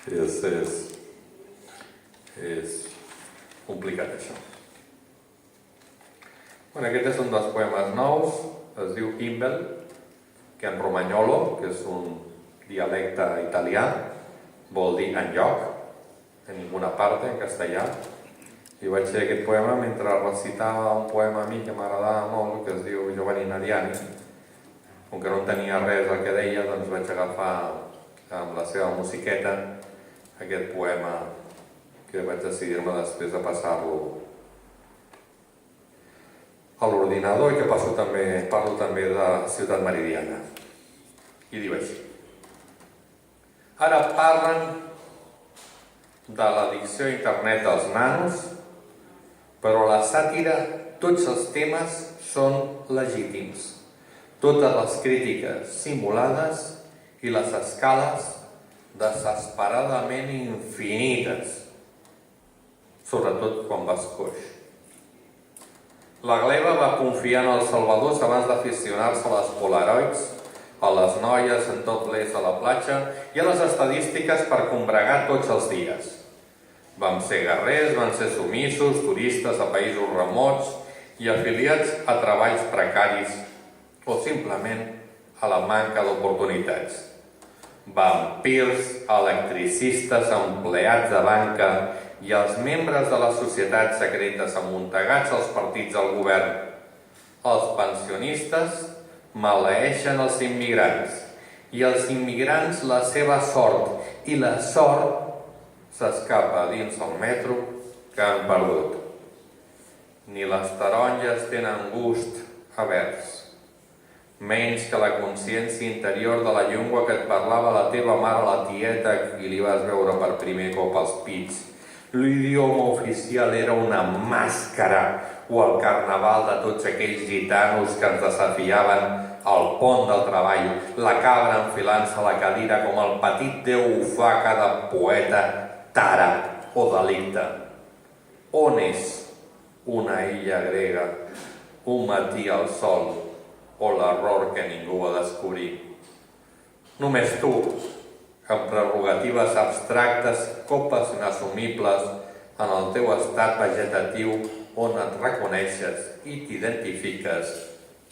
És complicat, això. Aquest és un dels poemes nous, es diu Imbel, que en romagnolo, que és un dialecte italià, vol dir enlloc, en ninguna parte, en castellà. I vaig fer aquest poema mentre recitava un poema a mi que m'agradava molt, que es diu Giovanni Nariani. Com que no tenia res el que deia, doncs vaig agafar amb la seva musiqueta aquest poema que vaig decidir-me després de passar-lo a l'ordinador i que parlo també de Ciutat Meridiana. I diu així. Ara parlen de l'addicció a internet dels nanos, però a la sàtira tots els temes són legítims. Totes les crítiques simulades i les escales desesperadament infinites, sobretot quan vas coix. La gleba va confiar en els salvadors abans d'aficionar-se a les polaroids, a les noies en tot l'est de la platja i a les estadístiques per combregar tots els dies. Vam ser guerrers, vam ser sumissos, turistes a països remots i afiliats a treballs precaris o simplement a la manca d'oportunitats. Vampirs, electricistes, empleats de banca i els membres de les societats secretes amuntegats als partits del govern. Els pensionistes maleeixen els immigrants i els immigrants la seva sort i la sort s'escapa dins el metro que han perdut. Ni les taronges tenen gust a vers, menys que la consciència interior de la llengua que et parlava la teva mare, la tieta, i li vas veure per primer cop als pits. L'idioma oficial era una màscara o el carnaval de tots aquells gitanos que ens desafiaven al pont del treball, la cabra enfilant-se a la cadira com el petit déu ho fa cada poeta, tara o delicte. On és una illa grega, un matí al sol o l'error que ningú va descobrir? Només tu, amb prerrogatives abstractes, copes inassumibles, en el teu estat vegetatiu on et reconeixes i t'identifiques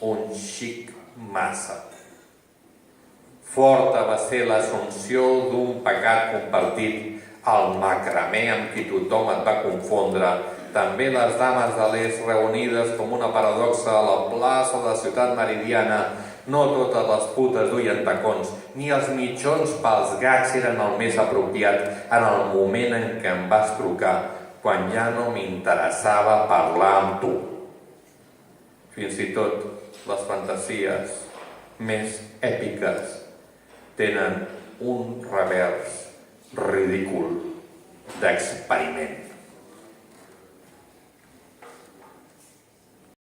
un xic massa. Forta va ser l'assumpció d'un pecat compartit, el macramé amb qui tothom et va confondre, també les dames de l'est reunides com una paradoxa a la plaça de Ciutat Meridiana. No totes les putes duien tacons, ni els mitjons pels gats eren el més apropiat en el moment en què em vas trucar, quan ja no m'interessava parlar amb tu. Fins i tot les fantasies més èpiques tenen un revers ridícul d'experiment.